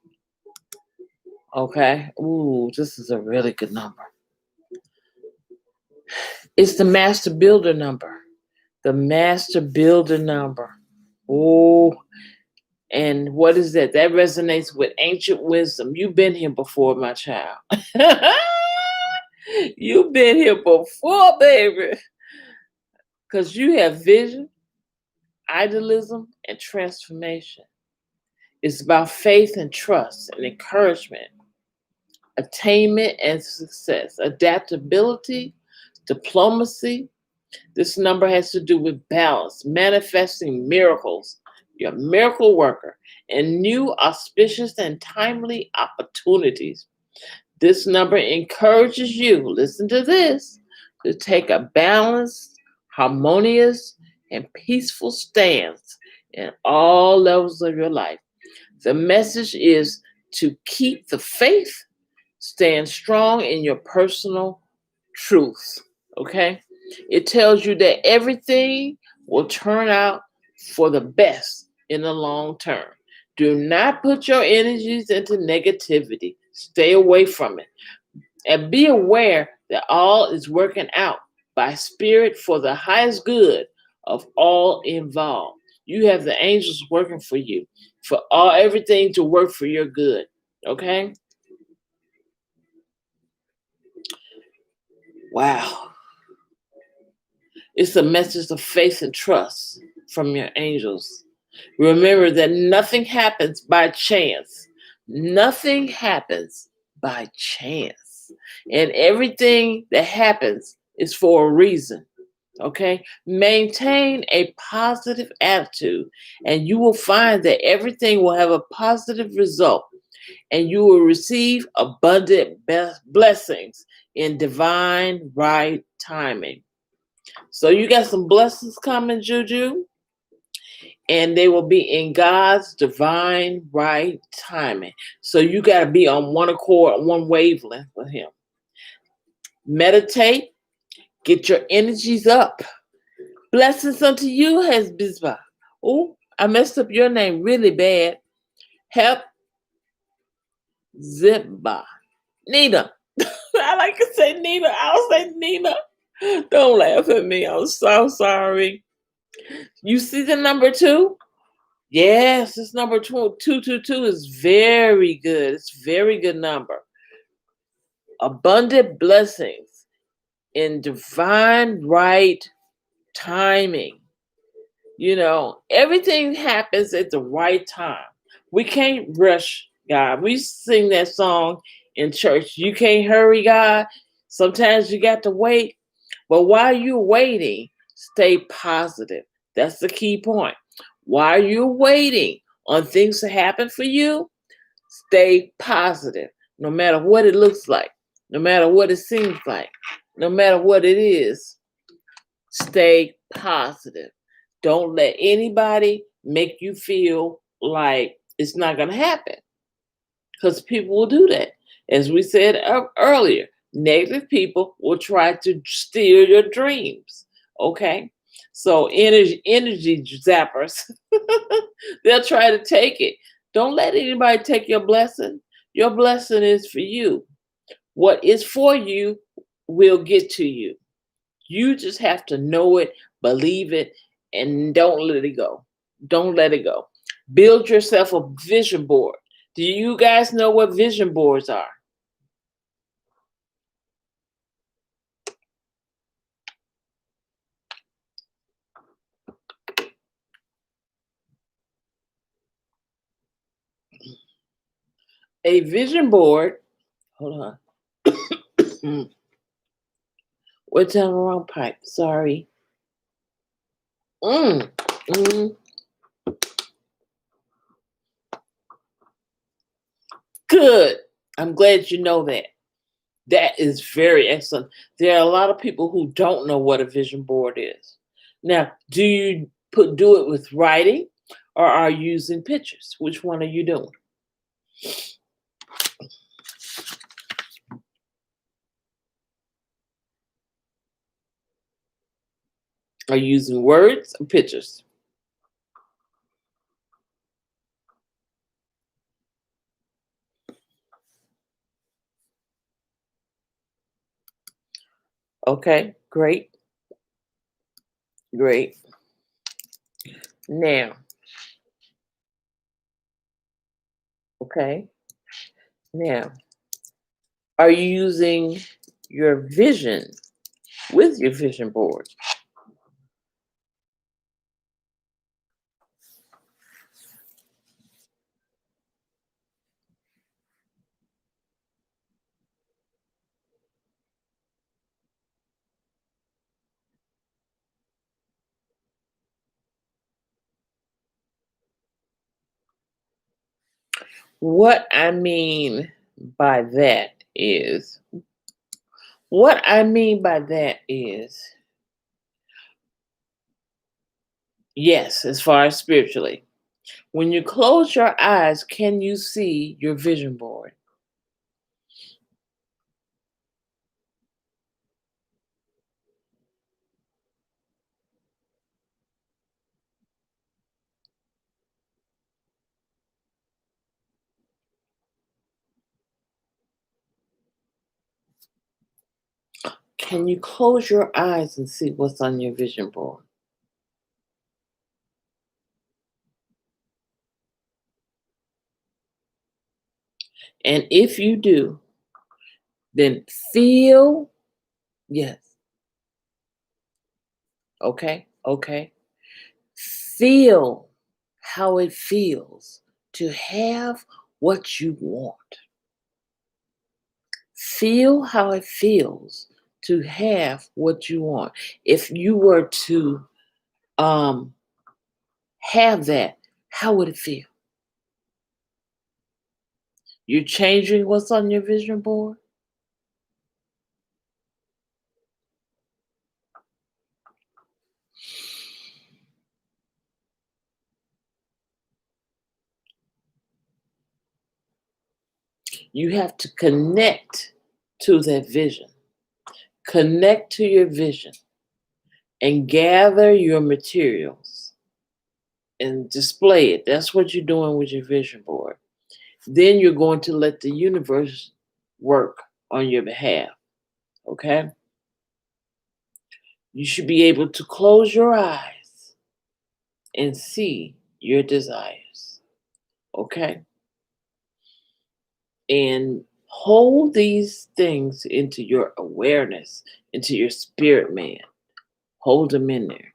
Okay. Ooh, this is a really good number. It's the master builder number. The master builder number. Oh, and what is that? That resonates with ancient wisdom. You've been here before, my child. You've been here before, baby. Because you have vision, idealism, and transformation. It's about faith and trust and encouragement, attainment and success, adaptability, diplomacy. This number has to do with balance, manifesting miracles. You're a miracle worker and new, auspicious, and timely opportunities. This number encourages you, listen to this, to take a balanced, harmonious, and peaceful stance in all levels of your life. The message is to keep the faith, stand strong in your personal truth. Okay? It tells you that everything will turn out for the best in the long term. Do not put your energies into negativity. Stay away from it. And be aware that all is working out by spirit for the highest good of all involved. You have the angels working for you, for all everything to work for your good. Okay? Wow. It's a message of faith and trust from your angels. Remember that nothing happens by chance. Nothing happens by chance. And everything that happens is for a reason. Okay? Maintain a positive attitude, and you will find that everything will have a positive result, and you will receive abundant blessings in divine right timing. So you got some blessings coming, Juju, and they will be in God's divine right timing. So you got to be on one accord, one wavelength with Him. Meditate, get your energies up. Blessings unto you, Hezbizba. Oh, I messed up your name really bad. Help Zibba. Nina. I like to say Nina. I'll say Nina. Don't laugh at me. I'm so sorry. You see the number 2? Yes, this number 222 is very good. It's a very good number. Abundant blessings in divine right timing. You know, everything happens at the right time. We can't rush God. We sing that song in church. You can't hurry God. Sometimes you got to wait. But while you're waiting, stay positive. That's the key point. While you're waiting on things to happen for you, stay positive. No matter what it looks like, no matter what it seems like, no matter what it is, stay positive. Don't let anybody make you feel like it's not going to happen, because people will do that. As we said earlier, negative people will try to steal your dreams. Okay? So energy zappers, they'll try to take it. Don't let anybody take your blessing. Your blessing is for you. What is for you will get to you. You just have to know it, believe it, and don't let it go. Don't let it go. Build yourself a vision board. Do you guys know what vision boards are? A vision board, hold on. Went down the wrong pipe. Sorry. Mm. Mm. Good. I'm glad you know that. That is very excellent. There are a lot of people who don't know what a vision board is. Now, do you do it with writing or are you using pictures? Which one are you doing? Are you using words or pictures? Okay, great, great. Now, okay, now, are you using your vision with your vision board? What I mean by that is, what I mean by that is, yes, as far as spiritually, when you close your eyes, can you see your vision board? Can you close your eyes and see what's on your vision board? And if you do, then feel, yes, okay, okay. Feel how it feels to have what you want. Feel how it feels to have what you want. If you were to um have that, how would it feel? You're changing what's on your vision board? You have to connect to that vision. Connect to your vision and gather your materials and display it. That's what you're doing with your vision board. Then you're going to let the universe work on your behalf. Okay? You should be able to close your eyes and see your desires. Okay? And hold these things into your awareness, into your spirit man. Hold them in there.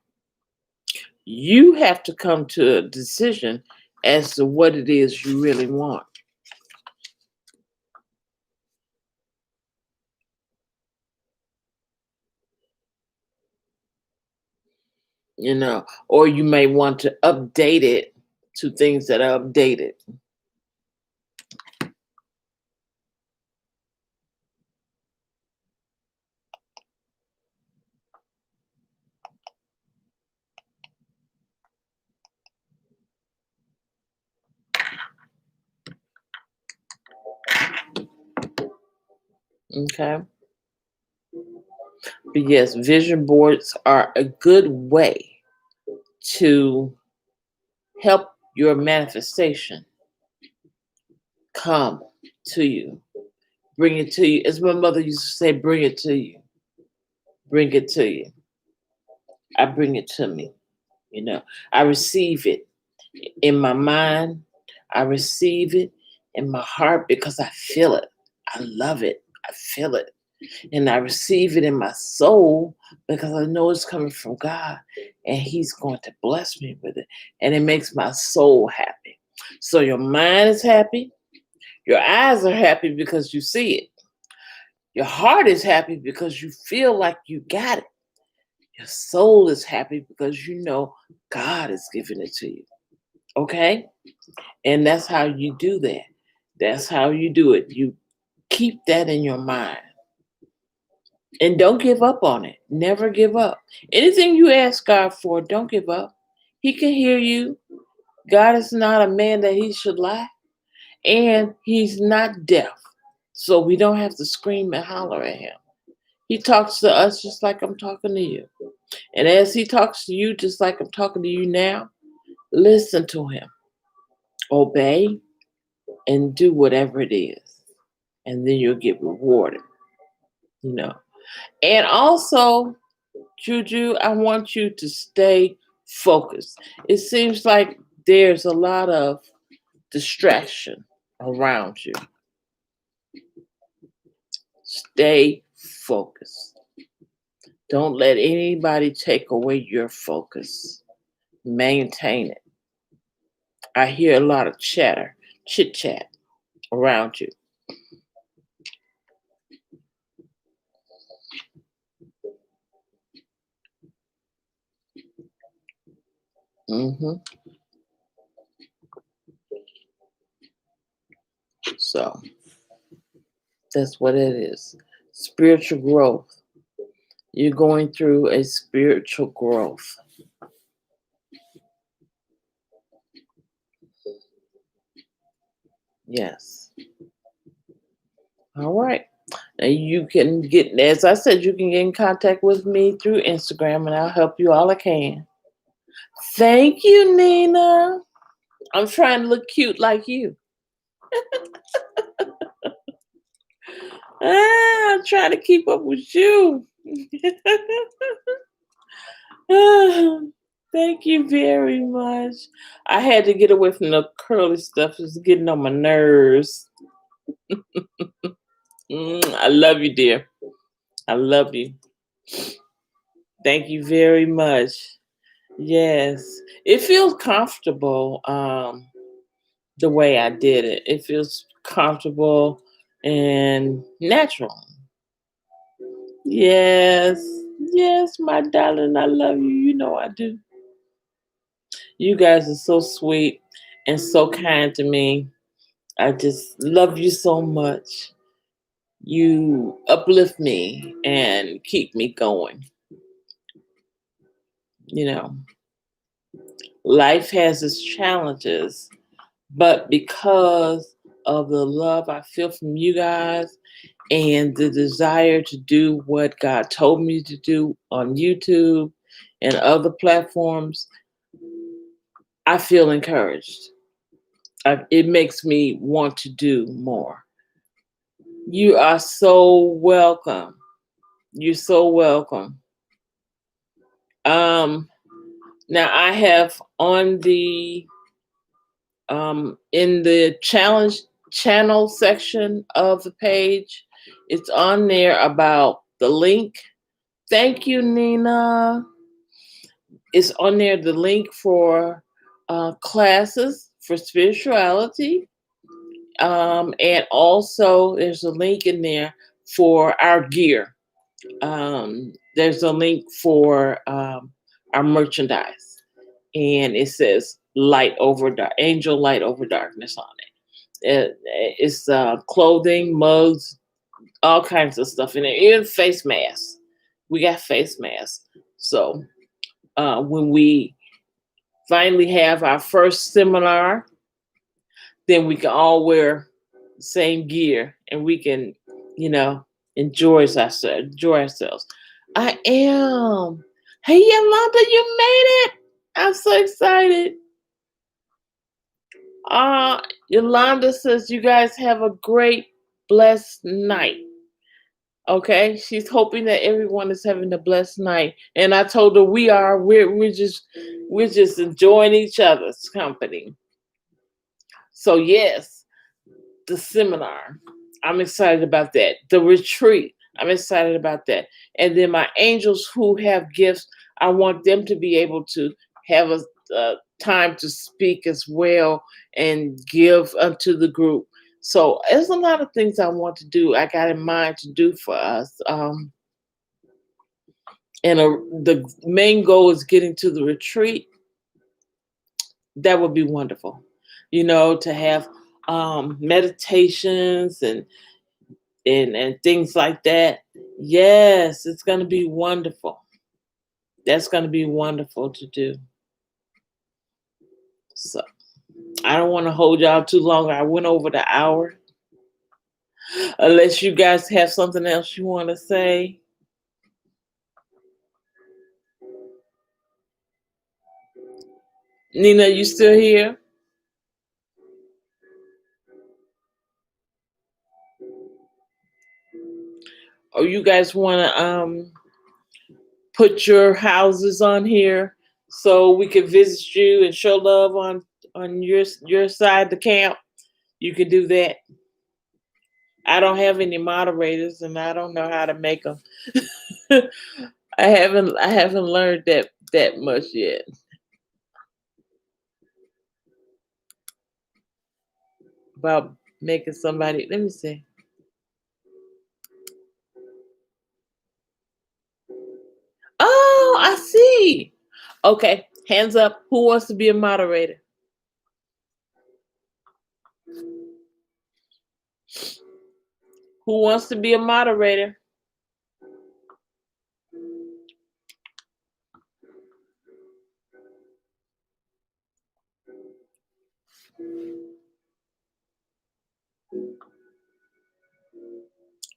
You have to come to a decision as to what it is you really want. Or you may want to update it to things that are updated. Okay. But yes, vision boards are a good way to help your manifestation come to you. Bring it to you. As my mother used to say, bring it to you. Bring it to you. I bring it to me. You know, I receive it in my mind. I receive it in my heart because I feel it. I love it. I feel it. And I receive it in my soul because I know it's coming from God and He's going to bless me with it. And it makes my soul happy. So your mind is happy. Your eyes are happy because you see it. Your heart is happy because you feel like you got it. Your soul is happy because you know God is giving it to you. Okay? And that's how you do that. That's how you do it. You keep that in your mind. And don't give up on it. Never give up. Anything you ask God for, don't give up. He can hear you. God is not a man that he should lie, and he's not deaf. So we don't have to scream and holler at him. He talks to us just like I'm talking to you. And as he talks to you, just like I'm talking to you now, listen to him, obey, and do whatever it is. And then you'll get rewarded, you know. And also, Juju, I want you to stay focused. It seems like there's a lot of distraction around you. Stay focused. Don't let anybody take away your focus. Maintain it. I hear a lot of chatter, chit chat around you. hmm So that's what it is. Spiritual growth. You're going through a spiritual growth. Yes. All right. And you can get, as I said, you can get in contact with me through Instagram and I'll help you all I can. Thank you, Nina. I'm trying to look cute like you. I'm trying to keep up with you. Thank you very much. I had to get away from the curly stuff. It's getting on my nerves. I love you, dear. I love you. Thank you very much. Yes, it feels comfortable. The way I did it, it feels comfortable and natural. Yes, yes, my darling, I love you. You know I do. You guys are so sweet and so kind to me. I just love you so much. You uplift me and keep me going. You know, life has its challenges, but because of the love I feel from you guys and the desire to do what God told me to do on YouTube and other platforms, I feel encouraged. It makes me want to do more. You are so welcome. You're so welcome. Um, Now I have on the in the challenge channel section of the page, it's on there about the link. Thank you, Nina. It's on there the link for classes for spirituality. And also there's a link in there for our gear. There's a link for our merchandise, and it says light over dark, angel light over darkness on it. It's clothing, mugs, all kinds of stuff in there, even face masks. We got face masks. So when we finally have our first seminar, then we can all wear the same gear and we can, you know, enjoy ourselves. I am. Hey Yolanda, you made it. I'm so excited. Yolanda says you guys have a great, blessed night. Okay, she's hoping that everyone is having a blessed night, and I told her we are. We're just enjoying each other's company. So yes, the seminar. I'm excited about that. The retreat. I'm excited about that. And then my angels who have gifts, I want them to be able to have a time to speak as well and give unto the group. So there's a lot of things I want to do. I got in mind to do for us. And the main goal is getting to the retreat. That would be wonderful, to have meditations and things like that. Yes, it's going to be wonderful. That's going to be wonderful to do. So I don't want to hold y'all too long. I went over the hour. Unless you guys have something else you want to say. Nina, you still here? Or you guys want to put your houses on here so we can visit you and show love on your side of the camp? You can do that. I don't have any moderators, and I don't know how to make them. I haven't learned that much yet. About making somebody. Let me see. Oh, I see. Okay, hands up. Who wants to be a moderator? Who wants to be a moderator?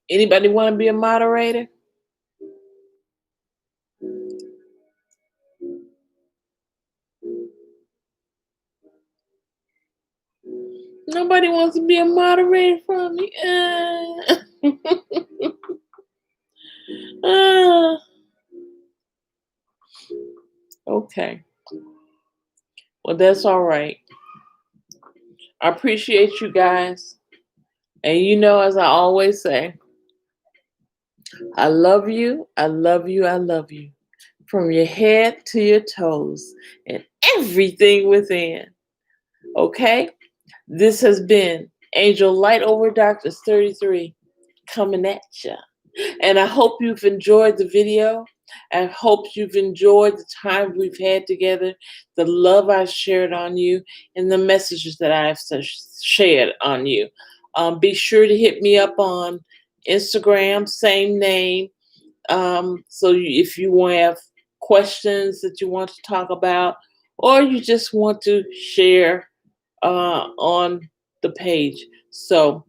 Anybody want to be a moderator? Nobody wants to be a moderator for me. Okay. Well, that's all right. I appreciate you guys. And as I always say, I love you. I love you. I love you. From your head to your toes and everything within. Okay? This has been Angel Light Over Darkness 33 coming at you. And I hope you've enjoyed the video. I hope you've enjoyed the time we've had together, the love I've shared on you, and the messages that I've shared on you. Be sure to hit me up on Instagram, same name. If you want to have questions that you want to talk about, or you just want to share on the page. So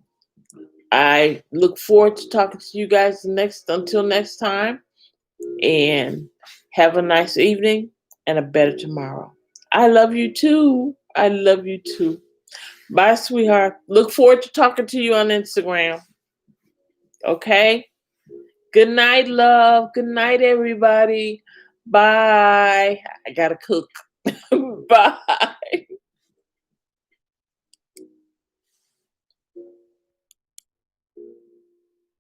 I look forward to talking to you guys until next time, and have a nice evening and a better tomorrow. I love you too. I love you too. Bye, sweetheart. Look forward to talking to you on Instagram. Okay? Good night, love. Good night, everybody. Bye. I gotta cook. Bye.